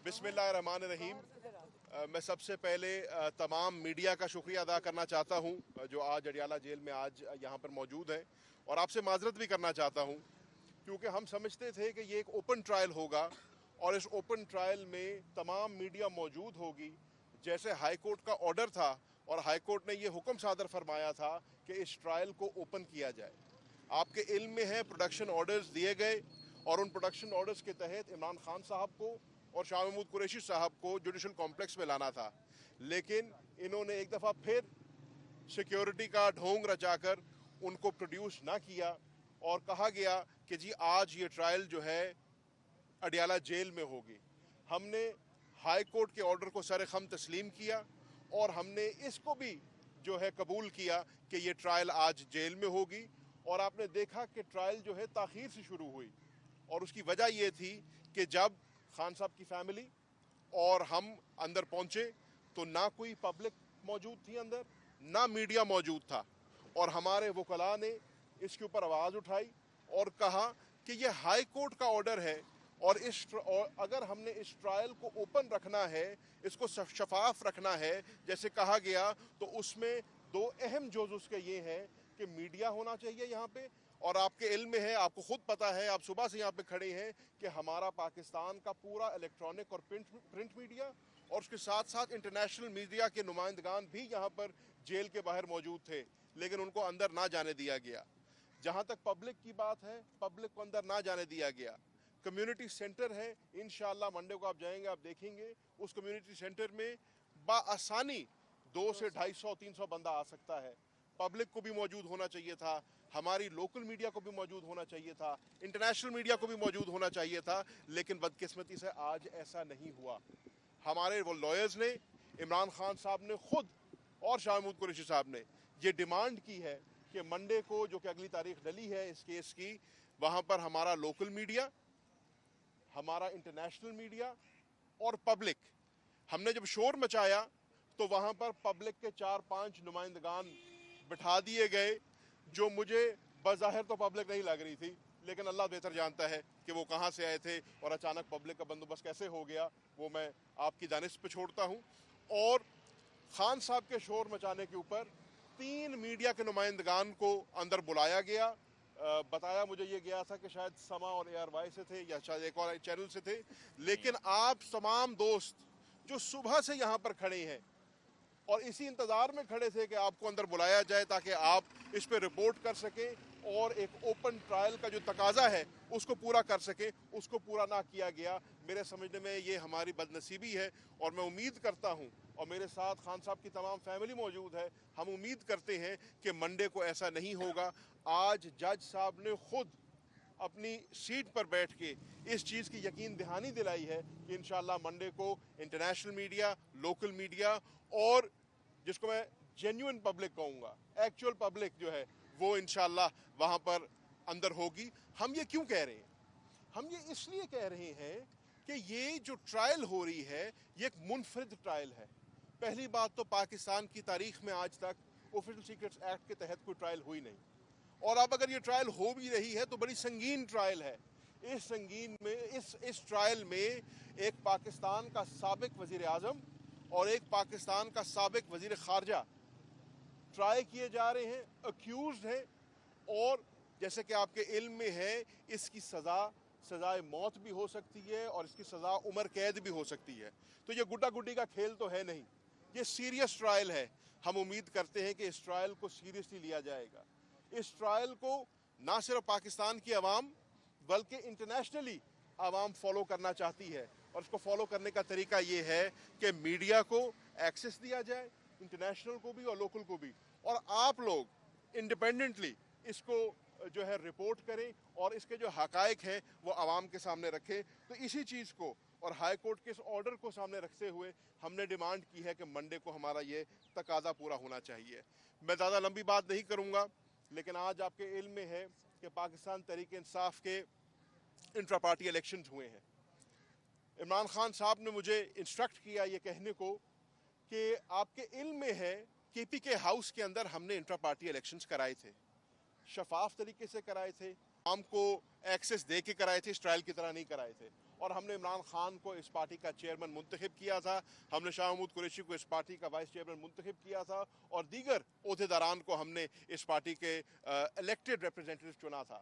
बिस्मिल्लाहिर्रहमानिर्रहीम। मैं सबसे पहले तमाम मीडिया का शुक्रिया अदा करना चाहता हूं जो आज अडियाला जेल में आज यहां पर मौजूद हैं, और आपसे माजरत भी करना चाहता हूं क्योंकि हम समझते थे कि ये एक ओपन ट्रायल होगा और इस ओपन ट्रायल में तमाम मीडिया मौजूद होगी। जैसे हाई कोर्ट का ऑर्डर था और हाई कोर्ट ने ये हुक्म सादर फरमाया था कि इस ट्रायल को ओपन किया जाए। आपके इल्म में है प्रोडक्शन ऑर्डर्स दिए गए और उन प्रोडक्शन ऑर्डर्स के तहत इमरान खान साहब को और शाह महमूद कुरैशी साहब को जुडिशल कॉम्प्लेक्स में लाना था, लेकिन इन्होंने एक दफ़ा फिर सिक्योरिटी का ढोंग रचाकर उनको प्रोड्यूस ना किया और कहा गया कि जी आज ये ट्रायल जो है अडियाला जेल में होगी। हमने हाई कोर्ट के ऑर्डर को सर खम तस्लीम किया और हमने इसको भी जो है कबूल किया कि ये ट्रायल आज जेल में होगी। और आपने देखा कि ट्रायल जो है ताख़ीर से शुरू हुई और उसकी वजह ये थी कि जब खान साहब की फैमिली और हम अंदर पहुंचे तो ना कोई पब्लिक मौजूद थी अंदर, ना मीडिया मौजूद था, और हमारे वकला ने इसके ऊपर आवाज़ उठाई और कहा कि ये हाई कोर्ट का ऑर्डर है और अगर हमने इस ट्रायल को ओपन रखना है, इसको शफाफ रखना है जैसे कहा गया, तो उसमें दो अहम जोज उसके ये हैं कि मीडिया होना चाहिए यहाँ पे। और आपके इल्म में है, आपको खुद पता है, आप सुबह से यहाँ पे खड़े हैं कि हमारा पाकिस्तान का पूरा इलेक्ट्रॉनिक और प्रिंट मीडिया और उसके साथ साथ इंटरनेशनल मीडिया के नुमाइंदगान भी यहाँ पर जेल के बाहर मौजूद थे, लेकिन उनको अंदर ना जाने दिया गया। जहाँ तक पब्लिक की बात है, पब्लिक को अंदर ना जाने दिया गया। कम्युनिटी सेंटर है, इंशाल्लाह मंडे को आप जाएंगे, आप देखेंगे उस कम्युनिटी सेंटर में बाआसानी 200 से 250 300 बंदा आ सकता है। पब्लिक को भी मौजूद होना चाहिए था, हमारी लोकल मीडिया को भी मौजूद होना चाहिए था, इंटरनेशनल मीडिया को भी मौजूद होना चाहिए था, लेकिन बदकिस्मती से आज ऐसा नहीं हुआ। हमारे वो लॉयर्स ने, इमरान खान साहब ने खुद और शाह महमूद कुरैशी साहब ने ये डिमांड की है कि मंडे को, जो कि अगली तारीख डली है इस केस की, वहाँ पर हमारा लोकल मीडिया, हमारा इंटरनेशनल मीडिया और पब्लिक, हमने जब शोर मचाया तो वहाँ पर पब्लिक के 4-5 नुमाइंदगान बिठा दिए गए, जो मुझे बज़ाहिर तो पब्लिक नहीं लग रही थी, लेकिन अल्लाह बेहतर जानता है कि वो कहाँ से आए थे और अचानक पब्लिक का बंदोबस्त कैसे हो गया, वो मैं आपकी दानिश पे छोड़ता हूँ। और खान साहब के शोर मचाने के ऊपर 3 मीडिया के नुमाइंदगान को अंदर बुलाया गया। बताया मुझे ये गया था कि शायद समा और ARY से थे या शायद एक और चैनल से थे, लेकिन आप तमाम दोस्त जो सुबह से यहाँ पर खड़े हैं और इसी इंतज़ार में खड़े थे कि आपको अंदर बुलाया जाए ताकि आप इस पर रिपोर्ट कर सकें और एक ओपन ट्रायल का जो तकाजा है उसको पूरा कर सकें, उसको पूरा ना किया गया। मेरे समझने में ये हमारी बदनसीबी है और मैं उम्मीद करता हूँ, और मेरे साथ खान साहब की तमाम फैमिली मौजूद है, हम उम्मीद करते हैं कि मंडे को ऐसा नहीं होगा। आज जज साहब ने खुद अपनी सीट पर बैठ के इस चीज़ की यकीन दहानी दिलाई है कि इंशाल्लाह मंडे को इंटरनेशनल मीडिया, लोकल मीडिया और जिसको मैं जेन्युइन पब्लिक कहूँगा, एक्चुअल पब्लिक जो है, वो इंशाल्लाह वहाँ पर अंदर होगी। हम ये क्यों कह रहे हैं? हम ये इसलिए कह रहे हैं कि ये जो ट्रायल हो रही है ये एक मुनफरिद ट्रायल है। पहली बात तो पाकिस्तान की तारीख में आज तक ऑफिशियल सीक्रेट्स एक्ट के तहत कोई ट्रायल हुई नहीं, और अब अगर ये ट्रायल हो भी रही है तो बड़ी संगीन ट्रायल है। इस संगीन में इस ट्रायल में एक पाकिस्तान का साबिक वजीर आज़म और एक पाकिस्तान का साबिक वजीर खारजा ट्राई किए जा रहे हैं, अक्यूज्ड हैं, और जैसे कि आपके इल्म में है इसकी सज़ाए मौत भी हो सकती है और इसकी सज़ा उम्र कैद भी हो सकती है। तो ये गुड्डा गुड्डी का खेल तो है नहीं, ये सीरियस ट्रायल है। हम उम्मीद करते हैं कि इस ट्रायल को सीरियसली लिया जाएगा। इस ट्रायल को ना सिर्फ पाकिस्तान की आवाम बल्कि इंटरनेशनली आवाम फॉलो करना चाहती है, और इसको फॉलो करने का तरीका ये है कि मीडिया को एक्सेस दिया जाए, इंटरनेशनल को भी और लोकल को भी, और आप लोग इंडिपेंडेंटली इसको जो है रिपोर्ट करें और इसके जो हकायक हैं वो आवाम के सामने रखें। तो इसी चीज़ को और हाई कोर्ट के इस ऑर्डर को सामने रखते हुए हमने डिमांड की है कि मंडे को हमारा ये तकाजा पूरा होना चाहिए। मैं ज़्यादा लंबी बात नहीं करूँगा, लेकिन आज आपके इल्म में है कि पाकिस्तान तहरीक इंसाफ के इंट्रा पार्टी इलेक्शंस हुए हैं। इमरान खान साहब ने मुझे इंस्ट्रक्ट किया ये कहने को कि आपके इल्म में है KPK हाउस के अंदर हमने इंट्रा पार्टी इलेक्शंस कराए थे, शफाफ तरीके से कराए थे, आम को एक्सेस दे के कराए थे, इस ट्रायल की तरह नहीं कराए थे, اور ہم نے عمران خان کو اس پارٹی کا چیئرمین منتخب کیا تھا، ہم نے شاہ محمود قریشی کو اس پارٹی کا وائس چیئرمین منتخب کیا تھا، اور دیگر عہدیداران کو ہم نے اس پارٹی کے الیکٹڈ ریپرزینٹیو چنا تھا۔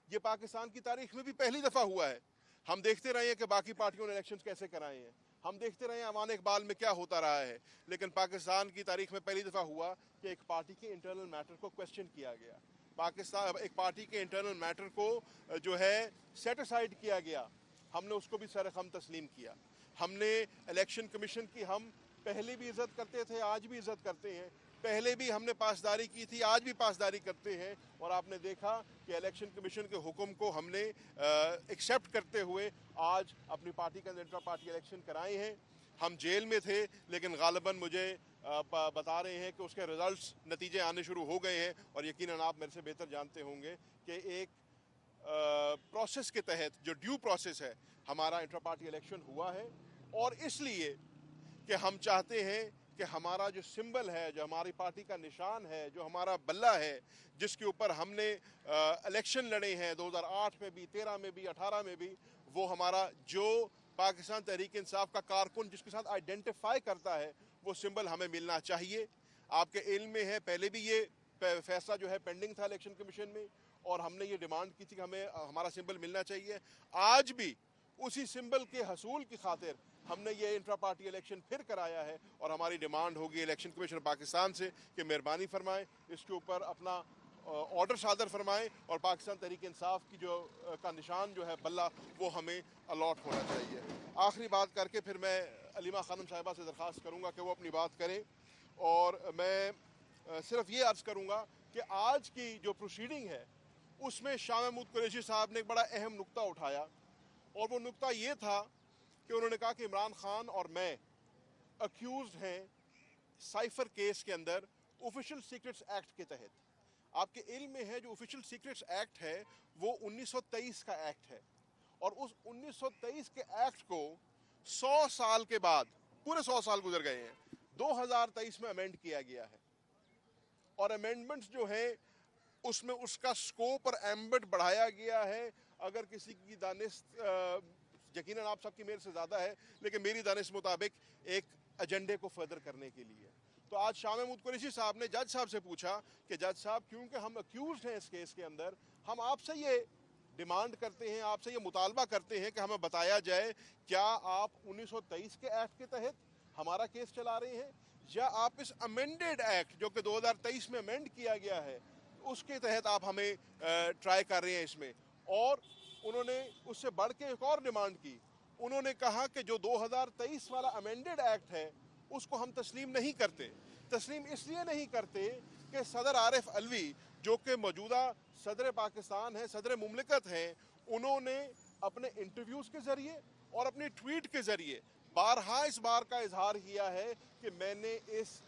یہ پاکستان کی تاریخ میں بھی پہلی دفعہ ہوا ہے۔ ہم دیکھتے رہے ہیں کہ باقی پارٹیوں نے الیکشنز کیسے کرائے ہیں، ہم دیکھتے رہے ہیں امان اقبال میں کیا ہوتا رہا ہے، لیکن پاکستان کی تاریخ میں پہلی دفعہ ہوا کہ ایک پارٹی کے انٹرنل میٹر کو کویسچن کیا گیا، ایک پارٹی کے انٹرنل میٹر کو جو ہے سیٹ اسائیڈ کیا گیا، ہم نے اس کو بھی سر خم تسلیم کیا۔ ہم نے الیکشن کمیشن کی ہم پہلے بھی عزت کرتے تھے، آج بھی عزت کرتے ہیں، پہلے بھی ہم نے پاسداری کی تھی، آج بھی پاسداری کرتے ہیں، اور آپ نے دیکھا کہ الیکشن کمیشن کے حکم کو ہم نے ایکسیپٹ کرتے ہوئے آج اپنی پارٹی کا انٹرا پارٹی الیکشن کرائے ہیں۔ ہم جیل میں تھے، لیکن غالباً مجھے بتا رہے ہیں کہ اس کے ریزلٹس نتیجے آنے شروع ہو گئے ہیں، اور یقیناً آپ میرے سے بہتر جانتے ہوں گے کہ ایک پروسیس کے تحت جو ڈیو پروسیس ہے ہمارا انٹرا پارٹی الیکشن ہوا ہے، اور اس لیے کہ ہم چاہتے ہیں کہ ہمارا جو سمبل ہے، جو ہماری پارٹی کا نشان ہے، جو ہمارا بلہ ہے، جس کے اوپر ہم نے الیکشن لڑے ہیں 2008 میں بھی، 13 میں بھی، 18 میں بھی، وہ ہمارا جو پاکستان تحریک انصاف کا کارکن جس کے ساتھ آئیڈینٹیفائی کرتا ہے وہ سمبل ہمیں ملنا چاہیے۔ آپ کے علم میں ہے پہلے بھی یہ فیصلہ جو ہے پینڈنگ تھا الیکشن کمیشن میں، اور ہم نے یہ ڈیمانڈ کی تھی کہ ہمیں ہمارا سمبل ملنا چاہیے۔ آج بھی اسی سمبل کے حصول کی خاطر ہم نے یہ انٹرا پارٹی الیکشن پھر کرایا ہے، اور ہماری ڈیمانڈ ہوگی الیکشن کمیشن پاکستان سے کہ مہربانی فرمائیں اس کے اوپر اپنا آرڈر صادر فرمائیں، اور پاکستان تحریک انصاف کی کا نشان جو ہے بلہ وہ ہمیں الاٹ ہونا چاہیے۔ آخری بات کر کے پھر میں علیمہ خانم صاحبہ سے درخواست کروں گا کہ وہ اپنی بات کریں، اور میں صرف یہ عرض کروں گا کہ آج کی جو پروسیڈنگ ہے اس میں شاہ محمود قریشی صاحب نے ایک بڑا اہم نقطہ اٹھایا، اور وہ نقطہ یہ تھا کہ انہوں نے کہا کہ عمران خان اور میں اکیوزڈ ہیں سائفر کیس کے اندر آفیشل سیکرٹس ایکٹ کے تحت۔ آپ کے علم میں ہے جو آفیشل سیکرٹس ایکٹ ہے وہ 1923 کا ایکٹ ہے، اور اس 1923 کے ایکٹ کو 100 سال کے بعد، پورے 100 سال گزر گئے ہیں، 2023 میں امینڈ کیا گیا ہے، اور امینڈمنٹس جو ہیں اس میں اس کا سکوپ اور ایمبٹ بڑھایا گیا ہے۔ اگر کسی کی دانست یقیناً آپ سب کی میرے سے زیادہ ہے، لیکن میری دانست مطابق ایک ایجنڈے کو فردر کرنے کے لیے۔ تو آج شاہ محمود قریشی صاحب نے جج صاحب سے پوچھا کہ جج صاحب کیونکہ ہم اکیوزڈ ہیں اس کیس کے اندر، ہم آپ سے یہ ڈیمانڈ کرتے ہیں، آپ سے یہ مطالبہ کرتے ہیں کہ ہمیں بتایا جائے کیا آپ 1923 کے ایکٹ کے تحت ہمارا کیس چلا رہے ہیں، یا آپ اس امینڈیڈ ایکٹ جو کہ 2023 میں امینڈ کیا گیا ہے اس کے تحت آپ ہمیں ٹرائی کر رہے ہیں اس میں۔ اور انہوں نے اس سے بڑھ کے ایک اور ڈیمانڈ کی، انہوں نے کہا کہ جو 2023 والا امینڈیڈ ایکٹ ہے اس کو ہم تسلیم نہیں کرتے۔ تسلیم اس لیے نہیں کرتے کہ صدر عارف علوی جو کہ موجودہ صدر پاکستان ہیں، صدر مملکت ہیں، انہوں نے اپنے انٹرویوز کے ذریعے اور اپنے ٹویٹ کے ذریعے بارہا اس بار کا اظہار کیا ہے کہ میں نے اس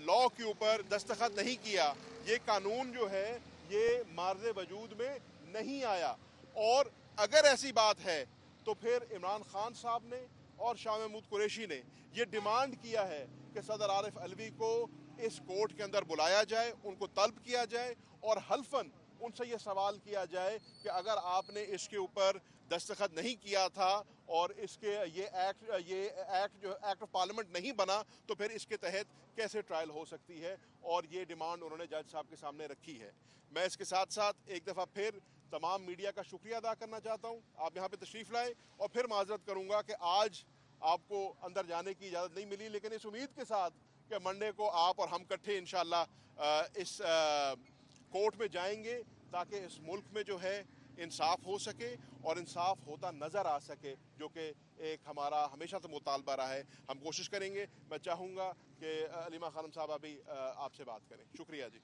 لاء کے اوپر دستخط نہیں کیا، یہ قانون جو ہے یہ مارز وجود میں نہیں آیا۔ اور اگر ایسی بات ہے تو پھر عمران خان صاحب نے اور شاہ محمود قریشی نے یہ ڈیمانڈ کیا ہے کہ صدر عارف علوی کو اس کورٹ کے اندر بلایا جائے، ان کو طلب کیا جائے، اور حلفاً ان سے یہ سوال کیا جائے کہ اگر آپ نے اس کے اوپر دستخط نہیں کیا تھا اور اس کے یہ ایکٹ جو ایکٹ آف پارلیمنٹ نہیں بنا تو پھر اس کے تحت کیسے ٹرائل ہو سکتی ہے، اور یہ ڈیمانڈ انہوں نے جج صاحب کے سامنے رکھی ہے۔ میں اس کے ساتھ ساتھ ایک دفعہ پھر تمام میڈیا کا شکریہ ادا کرنا چاہتا ہوں، آپ یہاں پہ تشریف لائے، اور پھر معذرت کروں گا کہ آج آپ کو اندر جانے کی اجازت نہیں ملی، لیکن اس امید کے ساتھ کہ منڈے کو آپ اور ہم کٹھے انشاءاللہ اس کورٹ میں جائیں گے تاکہ اس ملک میں جو ہے انصاف ہو سکے اور انصاف ہوتا نظر آ سکے، جو کہ ایک ہمارا ہمیشہ سے مطالبہ رہا ہے۔ ہم کوشش کریں گے، میں چاہوں گا کہ علیمہ خانم صاحبہ بھی آپ سے بات کریں۔ شکریہ جی۔